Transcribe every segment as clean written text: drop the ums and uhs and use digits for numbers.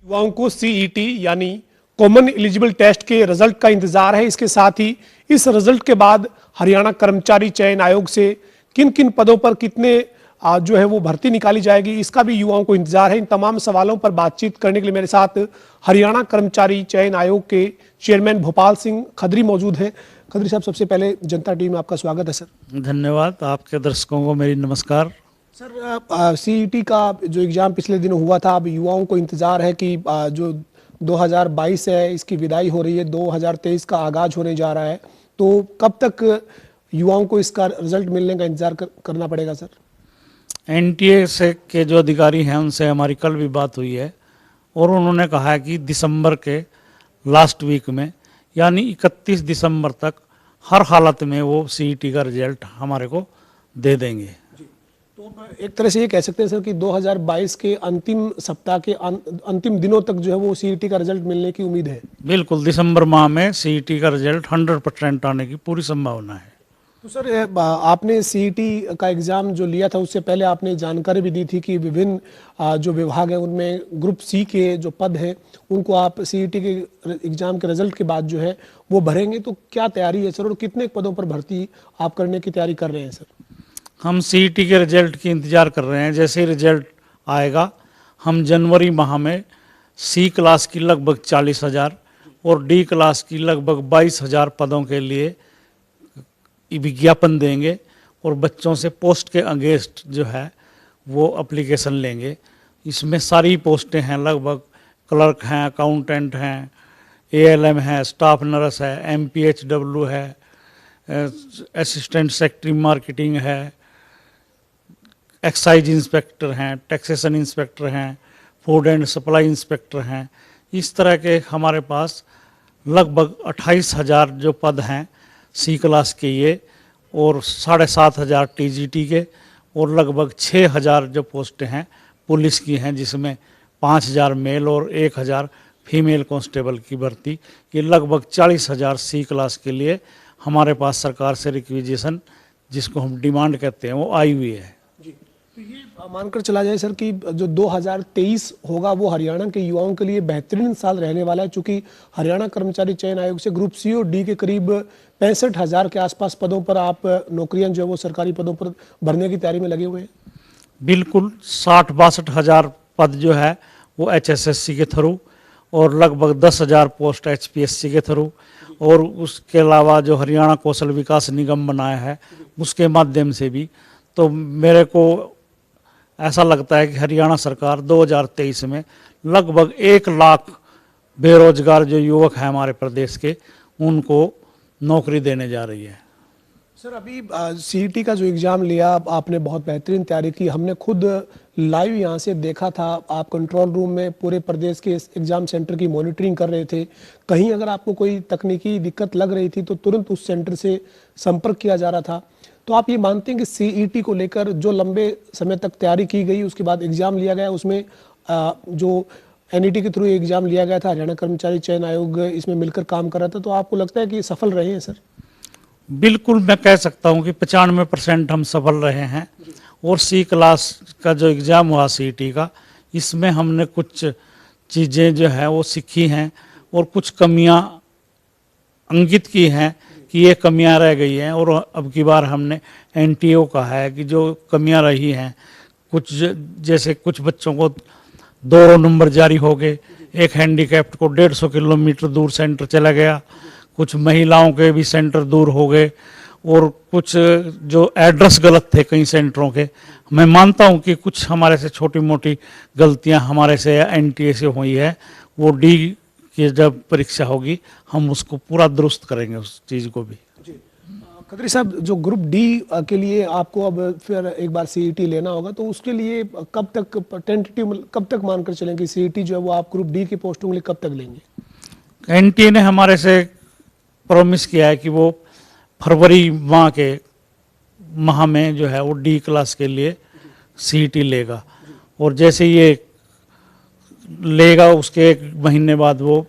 युवाओं को सीईटी यानी कॉमन एलिजिबल टेस्ट के रिजल्ट का इंतजार है। इसके साथ ही इस रिजल्ट के बाद हरियाणा कर्मचारी चयन आयोग से किन किन पदों पर कितने जो है वो भर्ती निकाली जाएगी, इसका भी युवाओं को इंतजार है। इन तमाम सवालों पर बातचीत करने के लिए मेरे साथ हरियाणा कर्मचारी चयन आयोग के चेयरमैन भोपाल सिंह खत्री मौजूद हैं। खत्री साहब, सबसे पहले जनता टीवी में आपका स्वागत है सर। धन्यवाद। आपके दर्शकों को मेरी नमस्कार। सर, सीईटी का जो एग्जाम पिछले दिनों हुआ था, अब युवाओं को इंतजार है कि जो 2022 है इसकी विदाई हो रही है, 2023 का आगाज होने जा रहा है, तो कब तक युवाओं को इसका रिजल्ट मिलने का इंतजार करना पड़ेगा सर? एनटीए से के जो अधिकारी हैं उनसे हमारी कल भी बात हुई है और उन्होंने कहा है कि दिसंबर के लास्ट वीक में यानी 31 दिसंबर तक हर हालत में वो सीईटी का रिजल्ट हमारे को दे देंगे। तो एक तरह से ये कह सकते हैं सर कि 2022 के अंतिम सप्ताह के अंतिम दिनों तक जो है वो सीईटी का रिजल्ट मिलने की उम्मीद है। बिल्कुल, दिसंबर माह में सीईटी का रिजल्ट 100% आने की पूरी संभावना है। तो सर, आपने सीईटी का एग्ज़ाम जो लिया था उससे पहले आपने जानकारी भी दी थी कि विभिन्न जो विभाग हैं उनमें ग्रुप सी के जो पद हैं उनको आप सीईटी के एग्ज़ाम के रिजल्ट के बाद जो है वो भरेंगे, तो क्या तैयारी है सर और कितने पदों पर भर्ती आप करने की तैयारी कर रहे हैं सर? हम सीईटी के रिजल्ट की इंतज़ार कर रहे हैं। जैसे ही रिजल्ट आएगा हम जनवरी माह में सी क्लास की लगभग 40,000 और डी क्लास की लगभग 22,000 पदों के लिए विज्ञापन देंगे और बच्चों से पोस्ट के अगेंस्ट जो है वो एप्लीकेशन लेंगे। इसमें सारी पोस्टें हैं, लगभग क्लर्क हैं, अकाउंटेंट हैं, एएलएम है, स्टाफ नर्स है, एमपीएचडब्ल्यू है, असिस्टेंट सेक्रेटरी मार्केटिंग है, एक्साइज इंस्पेक्टर हैं, टैक्सेशन इंस्पेक्टर हैं, फूड एंड सप्लाई इंस्पेक्टर हैं। इस तरह के हमारे पास लगभग 28,000 जो पद हैं सी क्लास के ये और 7,500 टीजीटी के और लगभग 6,000 जो पोस्टें हैं पुलिस की हैं, जिसमें 5,000 मेल और 1,000 फीमेल कांस्टेबल की भर्ती। ये लगभग 40,000 सी क्लास के लिए हमारे पास सरकार से रिक्विजिशन, जिसको हम डिमांड कहते हैं, वो आई हुई है। तो ये मानकर चला जाए सर कि जो 2023 होगा वो हरियाणा के युवाओं के लिए बेहतरीन साल रहने वाला है, चूंकि हरियाणा कर्मचारी चयन आयोग से ग्रुप सी और डी के करीब 65,000 के आसपास पदों पर आप नौकरियां जो है वो सरकारी पदों पर भरने की तैयारी में लगे हुए हैं। बिल्कुल, 60-62,000 पद जो है वो एचएसएससी के थ्रू और लगभग 10,000 पोस्ट एचपीएससी के थ्रू और उसके अलावा जो हरियाणा कौशल विकास निगम बनाया है उसके माध्यम से भी। तो मेरे को ऐसा लगता है कि हरियाणा सरकार 2023 में लगभग 1 लाख बेरोजगार जो युवक हैं हमारे प्रदेश के, उनको नौकरी देने जा रही है। सर, अभी सीईटी का जो एग्ज़ाम लिया आपने बहुत बेहतरीन तैयारी की, हमने खुद लाइव यहाँ से देखा था। आप कंट्रोल रूम में पूरे प्रदेश के एग्ज़ाम सेंटर की मॉनिटरिंग कर रहे थे। कहीं अगर आपको कोई तकनीकी दिक्कत लग रही थी तो तुरंत उस सेंटर से संपर्क किया जा रहा था। तो आप ये मानते हैं कि सीईटी को लेकर जो लंबे समय तक तैयारी की गई, उसके बाद एग्ज़ाम लिया गया, उसमें जो एनईटी के थ्रू एग्ज़ाम लिया गया था, हरियाणा कर्मचारी चयन आयोग इसमें मिलकर काम कर रहा था, तो आपको लगता है कि सफल रहे हैं सर? बिल्कुल, मैं कह सकता हूं कि 95% हम सफल रहे हैं। और सी क्लास का जो एग्ज़ाम हुआ सीईटी का, इसमें हमने कुछ चीज़ें जो है वो सीखी हैं और कुछ कमियां अंकित की हैं कि ये कमियां रह गई हैं। और अब की बार हमने एनटीओ का है कि जो कमियां रही हैं, कुछ जैसे कुछ बच्चों को 2 नंबर जारी हो गए, एक हैंडीकैप्ड को 150 किलोमीटर दूर सेंटर चला गया, कुछ महिलाओं के भी सेंटर दूर हो गए और कुछ जो एड्रेस गलत थे कई सेंटरों के। मैं मानता हूं कि कुछ हमारे से छोटी मोटी गलतियां हमारे से या एनटीए से हुई है। वो डी की जब परीक्षा होगी हम उसको पूरा दुरुस्त करेंगे उस चीज़ को भी। खत्री साहब, जो ग्रुप डी के लिए आपको अब फिर एक बार सीईटी लेना होगा, तो उसके लिए कब तक टेंटेटिव कब तक मानकर चलेंगे सीईटी जो है वो आप ग्रुप डी की पोस्टों के लिए कब तक लेंगे? एनटीए ने हमारे से प्रॉमिस किया है कि वो फरवरी माह में जो है वो डी क्लास के लिए सीईटी लेगा और जैसे ये लेगा उसके 1 महीने बाद वो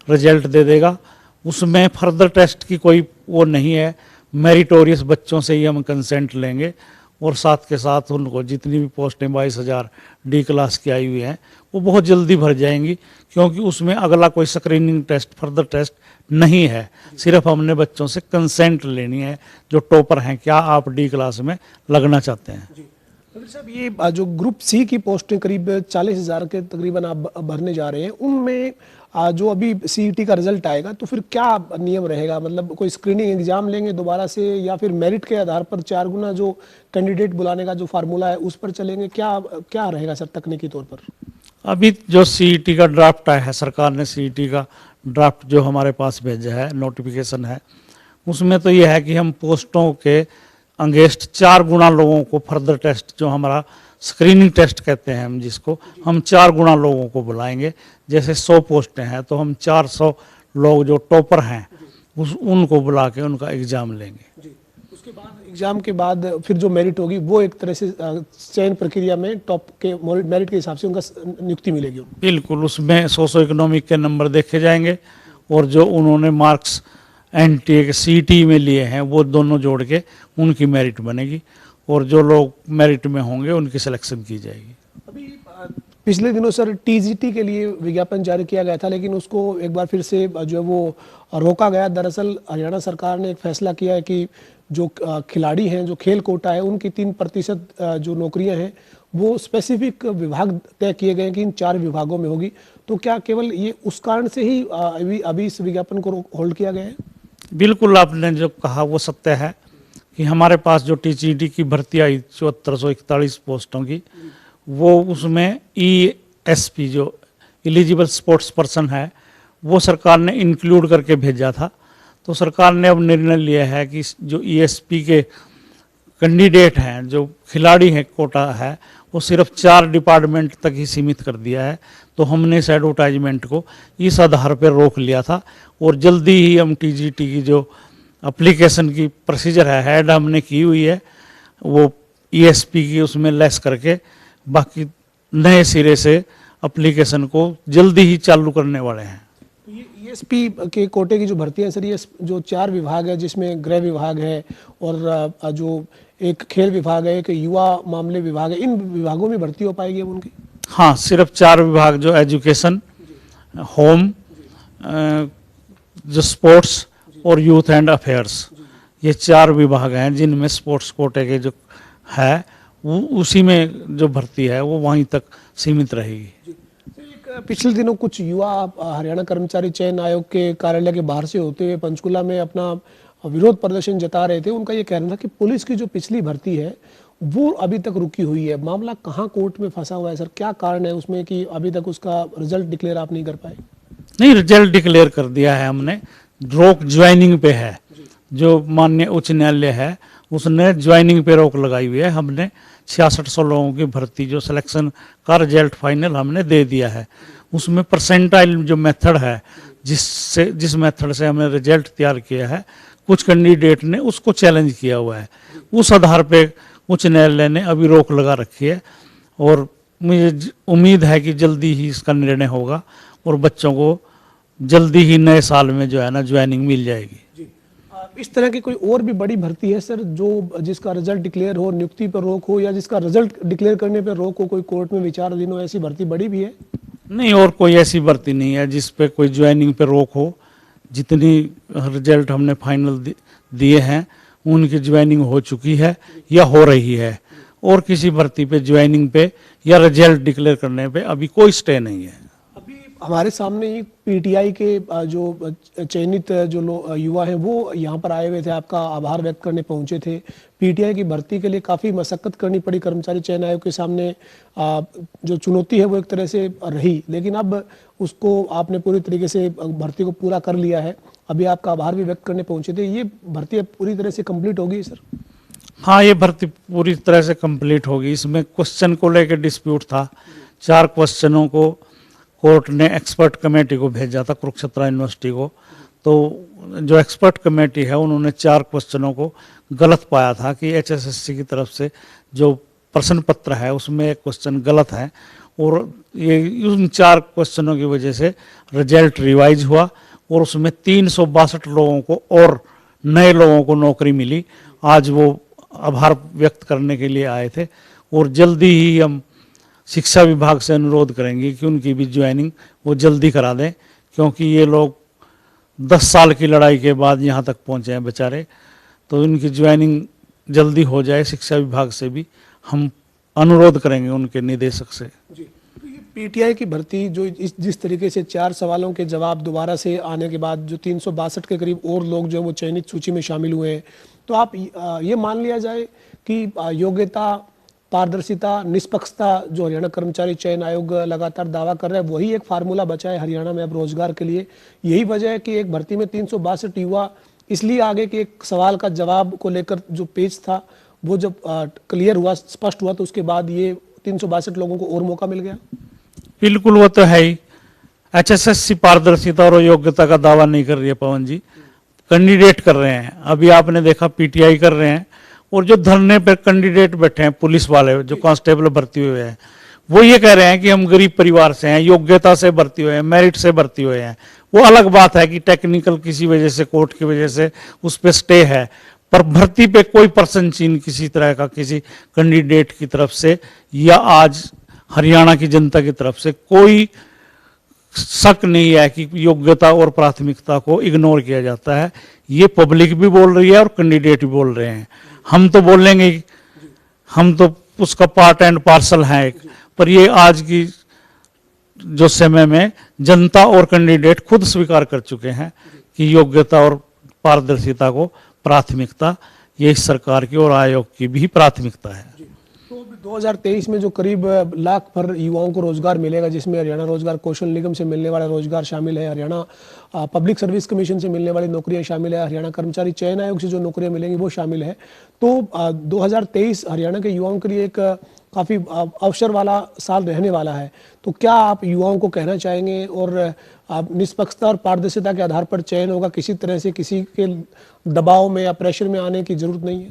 रिजल्ट दे देगा। उसमें फर्दर टेस्ट की कोई वो नहीं है, मेरिटोरियस बच्चों से ही हम कंसेंट लेंगे और साथ के साथ उनको जितनी भी पोस्टें 22,000 डी क्लास की आई हुई हैं वो बहुत जल्दी भर जाएंगी, क्योंकि उसमें अगला कोई स्क्रीनिंग टेस्ट, फर्दर टेस्ट नहीं है। सिर्फ हमने बच्चों से कंसेंट लेनी है जो टॉपर हैं, क्या आप डी क्लास में लगना चाहते हैं। साहब, ये जो ग्रुप सी की पोस्टें करीब 40,000 के तकरीबन आप भरने जा रहे हैं, उनमें जो अभी सीईटी का रिजल्ट आएगा तो फिर क्या नियम रहेगा? मतलब कोई स्क्रीनिंग एग्जाम लेंगे दोबारा से, या फिर मेरिट के आधार पर 4 गुना जो कैंडिडेट बुलाने का जो फार्मूला है उस पर चलेंगे? क्या क्या रहेगा सर तकनीकी तौर पर? अभी जो सीईटी का ड्राफ्ट आया है, सरकार ने सीईटी का ड्राफ्ट जो हमारे पास भेजा है, नोटिफिकेशन है, उसमें तो यह है कि हम पोस्टों के अंगेस्ट 4 गुना लोगों को फर्दर टेस्ट, जो हमारा स्क्रीनिंग टेस्ट कहते हैं हम जिसको, हम 4 गुना लोगों को बुलाएंगे। जैसे 100 पोस्टें हैं तो हम 400 लोग जो टॉपर हैं उनको बुला के उनका एग्ज़ाम लेंगे। उसके बाद एग्जाम के बाद फिर जो मेरिट होगी वो एक तरह से चयन प्रक्रिया में टॉप के मेरिट के हिसाब से उनका नियुक्ति मिलेगी उनको। बिल्कुल, उसमें सोशो इकोनॉमिक के नंबर देखे जाएंगे और जो उन्होंने मार्क्स एनटीए के सीटी में लिए हैं वो दोनों जोड़ के उनकी मेरिट बनेगी, और जो लोग मेरिट में होंगे उनकी सिलेक्शन की जाएगी। अभी पिछले दिनों सर टीजीटी के लिए विज्ञापन जारी किया गया था, लेकिन उसको एक बार फिर से जो है वो रोका गया। दरअसल हरियाणा सरकार ने एक फैसला किया है कि जो खिलाड़ी हैं, जो खेल कोटा है, उनकी 3% जो नौकरियां हैं वो स्पेसिफिक विभाग तय किए गए हैं कि इन 4 विभागों में होगी। तो क्या केवल ये उस कारण से ही अभी इस विज्ञापन को होल्ड किया गया है? बिल्कुल, आपने जो कहा वो सत्य है कि हमारे पास जो टीजीटी की भर्ती आई 7441 पोस्टों की, वो उसमें ईएसपी जो एलिजिबल स्पोर्ट्स पर्सन है वो सरकार ने इंक्लूड करके भेजा था। तो सरकार ने अब निर्णय लिया है कि जो ईएसपी के कैंडिडेट हैं, जो खिलाड़ी हैं, कोटा है, वो सिर्फ 4 डिपार्टमेंट तक ही सीमित कर दिया है। तो हमने इस एडवर्टाइजमेंट को इस आधार पर रोक लिया था, और जल्दी ही हम टीजीटी की जो एप्लीकेशन की प्रोसीजर है, हेड हमने की हुई है, वो ईएसपी की उसमें लेस करके बाकी नए सिरे से एप्लीकेशन को जल्दी ही चालू करने वाले हैं। ये ईएसपी के कोटे की जो भर्ती है सर, ये जो 4 विभाग है जिसमें गृह विभाग है और जो एक खेल विभाग है, एक युवा मामले विभाग है, इन विभागों में भर्ती हो पाएगी अब उनकी? हाँ, सिर्फ 4 विभाग जो एजुकेशन, होम, जो स्पोर्ट्स और यूथ एंड अफेयर्स, ये 4 विभाग हैं जिनमें स्पोर्ट्स कोटे के जो है वो उसी में जो भर्ती है वो वहीं तक सीमित रहेगी। पिछले दिनों कुछ युवा हरियाणा कर्मचारी चयन आयोग के कार्यालय के बाहर से होते हुए पंचकुला में अपना विरोध प्रदर्शन जता रहे थे। उनका ये कहना था कि पुलिस की जो पिछली भर्ती है वो अभी तक रुकी हुई है। मामला कहाँ कोर्ट में फंसा हुआ है सर? क्या कारण है उसमें कि अभी तक उसका रिजल्ट डिक्लेयर आप नहीं कर पाए? नहीं, रिजल्ट डिक्लेयर कर दिया है हमने, रोक ज्वाइनिंग पे है। जो माननीय उच्च न्यायालय है उसने ज्वाइनिंग पे रोक लगाई हुई है। हमने 6600 लोगों की भर्ती जो सिलेक्शन का रिजल्ट फाइनल हमने दे दिया है। उसमें परसेंटाइल जो मेथड है, जिस मेथड से हमने रिजल्ट तैयार किया है, कुछ कैंडिडेट ने उसको चैलेंज किया हुआ है। उस आधार पे उच्च न्यायालय ने अभी रोक लगा रखी है, और मुझे उम्मीद है कि जल्दी ही इसका निर्णय होगा और बच्चों को जल्दी ही नए साल में जो है ना ज्वाइनिंग मिल जाएगी। इस तरह की कोई और भी बड़ी भर्ती है सर जो जिसका रिजल्ट डिक्लेयर हो, नियुक्ति पर रोक हो, या जिसका रिजल्ट डिक्लेयर करने पर रोक हो, कोई कोर्ट में विचाराधीन हो, ऐसी भर्ती बड़ी भी है? नहीं, और कोई ऐसी भर्ती नहीं है जिस पे कोई ज्वाइनिंग पे रोक हो। जितनी रिजल्ट हमने फाइनल दिए हैं उनकी ज्वाइनिंग हो चुकी है या हो रही है, और किसी भर्ती पे ज्वाइनिंग पे या रिजल्ट डिक्लेयर करने पे अभी कोई स्टे नहीं है। अभी हमारे सामने ही पीटीआई के जो चयनित जो युवा हैं वो यहाँ पर आए हुए थे, आपका आभार व्यक्त करने पहुंचे थे। पीटीआई की भर्ती के लिए काफ़ी मशक्कत करनी पड़ी कर्मचारी चयन आयोग के सामने। जो चुनौती है वो एक तरह से रही, लेकिन अब उसको आपने पूरी तरीके से भर्ती को पूरा कर लिया है। अभी आपका आभार भी व्यक्त करने पहुंचे थे। ये भर्ती अब पूरी तरह से कंप्लीट होगी सर? हाँ, ये भर्ती पूरी तरह से कंप्लीट होगी। इसमें क्वेश्चन को लेकर डिस्प्यूट था। 4 क्वेश्चनों को कोर्ट ने एक्सपर्ट कमेटी को भेजा था, कुरुक्षेत्र यूनिवर्सिटी को। तो जो एक्सपर्ट कमेटी है उन्होंने 4 क्वेश्चनों को गलत पाया था कि एचएसएससी की तरफ से जो प्रश्न पत्र है उसमें एक क्वेश्चन गलत है, और ये उन 4 क्वेश्चनों की वजह से रिजल्ट रिवाइज हुआ और उसमें 362 लोगों को और नए लोगों को नौकरी मिली। आज वो आभार व्यक्त करने के लिए आए थे और जल्दी ही हम शिक्षा विभाग से अनुरोध करेंगे कि उनकी भी ज्वाइनिंग वो जल्दी करा दें, क्योंकि ये लोग 10 साल की लड़ाई के बाद यहाँ तक पहुँचे हैं बेचारे। तो इनकी ज्वाइनिंग जल्दी हो जाए, शिक्षा विभाग से भी हम अनुरोध करेंगे उनके निदेशक से। जी, तो ये पीटीआई की भर्ती जो जिस तरीके से 4 सवालों के जवाब दोबारा से आने के बाद जो 362 के करीब और लोग जो है वो चयनित सूची में शामिल हुए हैं, तो आप ये मान लिया जाए कि योग्यता, पारदर्शिता, निष्पक्षता जो हरियाणा कर्मचारी चयन आयोग लगातार दावा कर रहा है वही एक फार्मूला बचा है हरियाणा में अब रोजगार के लिए। यही वजह है कि एक भर्ती में 362 युवा इसलिए आगे कि एक सवाल का जवाब को लेकर जो पेज था वो जब क्लियर हुआ, स्पष्ट हुआ, तो उसके बाद ये 362 लोगों को और मौका मिल गया। बिल्कुल, वो तो है ही। HSSC पारदर्शिता और योग्यता का दावा नहीं कर रही है पवन जी, कैंडिडेट कर रहे हैं। अभी आपने देखा पीटीआई कर रहे हैं, और जो धरने पर कैंडिडेट बैठे हैं पुलिस वाले जो कांस्टेबल भर्ती हुए हैं, वो ये कह रहे हैं कि हम गरीब परिवार से हैं, योग्यता से भर्ती हुए हैं, मेरिट से भर्ती हुए हैं। वो अलग बात है कि टेक्निकल किसी वजह से, कोर्ट की वजह से उस पर स्टे है, पर भर्ती पे कोई पर्सन चीन किसी तरह का किसी कैंडिडेट की तरफ से या आज हरियाणा की जनता की तरफ से कोई शक नहीं है कि योग्यता और प्राथमिकता को इग्नोर किया जाता है। ये पब्लिक भी बोल रही है और कैंडिडेट भी बोल रहे हैं। हम तो बोलेंगे, हम तो उसका पार्ट एंड पार्सल है एक, पर ये आज की जो समय में जनता और कैंडिडेट खुद स्वीकार कर चुके हैं कि योग्यता और पारदर्शिता को प्राथमिकता ये इस सरकार की और आयोग की भी प्राथमिकता है। तो 2023 में जो करीब लाख भर युवाओं को रोजगार मिलेगा, जिसमें हरियाणा रोजगार कौशल निगम से मिलने वाला रोजगार शामिल है, हरियाणा पब्लिक सर्विस कमीशन से मिलने वाली नौकरियां शामिल है, हरियाणा कर्मचारी चयन आयोग से जो नौकरियां मिलेंगी वो शामिल है। तो 2023 हरियाणा के युवाओं के लिए एक काफ़ी अवसर वाला साल रहने वाला है। तो क्या आप युवाओं को कहना चाहेंगे, और निष्पक्षता और पारदर्शिता के आधार पर चयन होगा, किसी तरह से किसी के दबाव में या प्रेशर में आने की जरूरत नहीं है?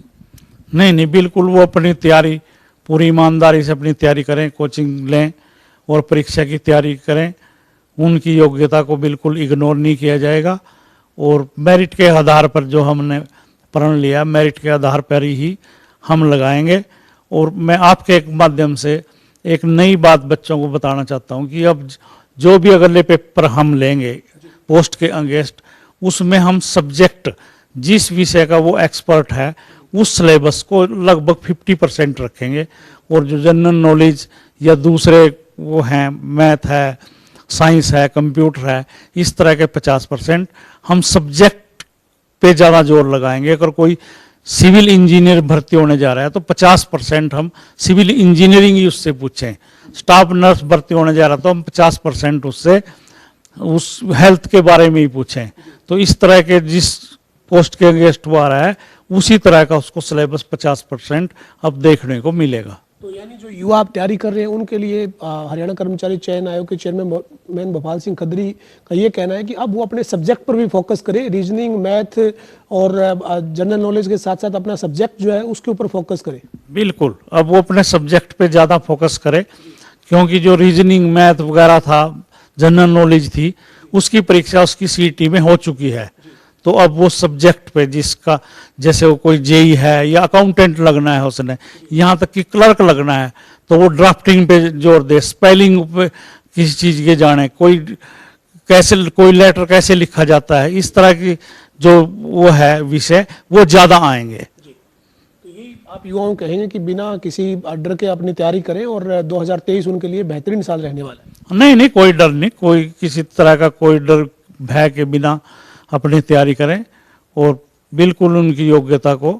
नहीं, बिल्कुल वो अपनी तैयारी पूरी ईमानदारी से अपनी तैयारी करें, कोचिंग लें और परीक्षा की तैयारी करें। उनकी योग्यता को बिल्कुल इग्नोर नहीं किया जाएगा, और मेरिट के आधार पर जो हमने प्रण लिया, मेरिट के आधार पर ही हम लगाएंगे। और मैं आपके एक माध्यम से एक नई बात बच्चों को बताना चाहता हूं कि अब जो भी अगले पेपर हम लेंगे पोस्ट के अगेंस्ट, उसमें हम सब्जेक्ट जिस विषय का वो एक्सपर्ट है उस सिलेबस को लगभग 50% रखेंगे, और जो जनरल नॉलेज या दूसरे वो हैं, मैथ है, साइंस है, कंप्यूटर है, इस तरह के 50% हम सब्जेक्ट पे ज़्यादा जोर लगाएंगे। अगर कोई सिविल इंजीनियर भर्ती होने जा रहा है तो 50% हम सिविल इंजीनियरिंग ही उससे पूछें। स्टाफ नर्स भर्ती होने जा रहा है तो हम 50% उससे उस हेल्थ के बारे में ही पूछें। तो इस तरह के जिस पोस्ट के अगेंस्ट वो आ रहा है उसी तरह का उसको सिलेबस 50% अब देखने को मिलेगा। तो यानी जो युवा आप तैयारी कर रहे हैं उनके लिए हरियाणा कर्मचारी चयन आयोग के चेयरमैन भोपाल सिंह खत्री का ये कहना है कि अब वो अपने सब्जेक्ट पर भी फोकस करें, रीजनिंग, मैथ और जनरल नॉलेज के साथ साथ अपना सब्जेक्ट जो है उसके ऊपर फोकस करें। बिल्कुल, अब वो अपने सब्जेक्ट पे ज़्यादा फोकस करे, क्योंकि जो रीजनिंग, मैथ वगैरह था, जनरल नॉलेज थी, उसकी परीक्षा उसकी सीईटी में हो चुकी है। तो अब वो सब्जेक्ट पे जिसका, जैसे वो कोई जेई है या अकाउंटेंट लगना है उसने, यहाँ तक कि क्लर्क लगना है, तो वो ड्राफ्टिंग पे जोर दे, स्पेलिंग पे किसी चीज़ के जाने, कोई लेटर कैसे लिखा जाता है, इस तरह की जो वो है विषय वो ज़्यादा आएंगे। तो यही आप युवाओं कहेंगे कि बिना किसी डर के अपनी तैयारी करें और 2023 उनके लिए बेहतरीन साल रहने वाला है। नहीं, कोई डर नहीं, कोई किसी तरह का कोई डर भय के बिना अपनी तैयारी करें, और बिल्कुल उनकी योग्यता को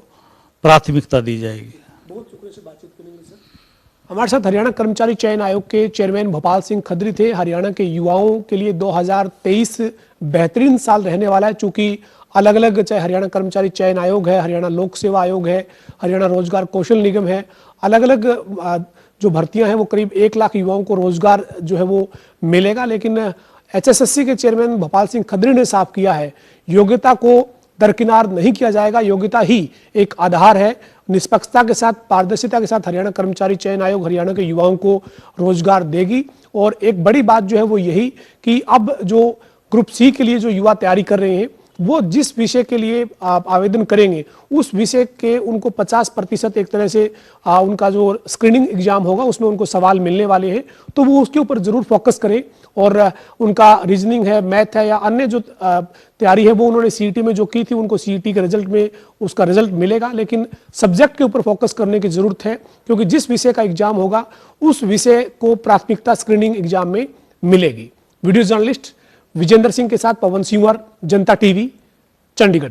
प्राथमिकता दी जाएगी। बहुत शुक्रिया से बातचीत करने के लिए सर। हमारे साथ हरियाणा कर्मचारी चयन आयोग के चेयरमैन भोपाल सिंह खत्री थे। हरियाणा के युवाओं के लिए 2023 बेहतरीन साल रहने वाला है, चूंकि अलग अलग, चाहे हरियाणा कर्मचारी चयन आयोग है, हरियाणा लोक सेवा आयोग है, हरियाणा रोजगार कौशल निगम है, अलग अलग जो भर्तियां हैं वो करीब 1 लाख युवाओं को रोजगार जो है वो मिलेगा। लेकिन HSSC के चेयरमैन भोपाल सिंह खत्री ने साफ किया है, योग्यता को दरकिनार नहीं किया जाएगा, योग्यता ही एक आधार है। निष्पक्षता के साथ, पारदर्शिता के साथ हरियाणा कर्मचारी चयन आयोग हरियाणा के युवाओं को रोजगार देगी। और एक बड़ी बात जो है वो यही कि अब जो ग्रुप सी के लिए जो युवा तैयारी कर रहे हैं वो जिस विषय के लिए आप आवेदन करेंगे उस विषय के उनको 50% एक तरह से उनका जो स्क्रीनिंग एग्जाम होगा उसमें उनको सवाल मिलने वाले हैं, तो वो उसके ऊपर जरूर फोकस करें। और उनका रीजनिंग है, मैथ है या अन्य जो तैयारी है वो उन्होंने सीईटी में जो की थी, उनको सीईटी के रिजल्ट में उसका रिजल्ट मिलेगा, लेकिन सब्जेक्ट के ऊपर फोकस करने की जरूरत है, क्योंकि जिस विषय का एग्जाम होगा उस विषय को प्राथमिकता स्क्रीनिंग एग्जाम में मिलेगी। वीडियो जर्नलिस्ट विजेंद्र सिंह के साथ पवन सिंह, जनता टीवी, चंडीगढ़।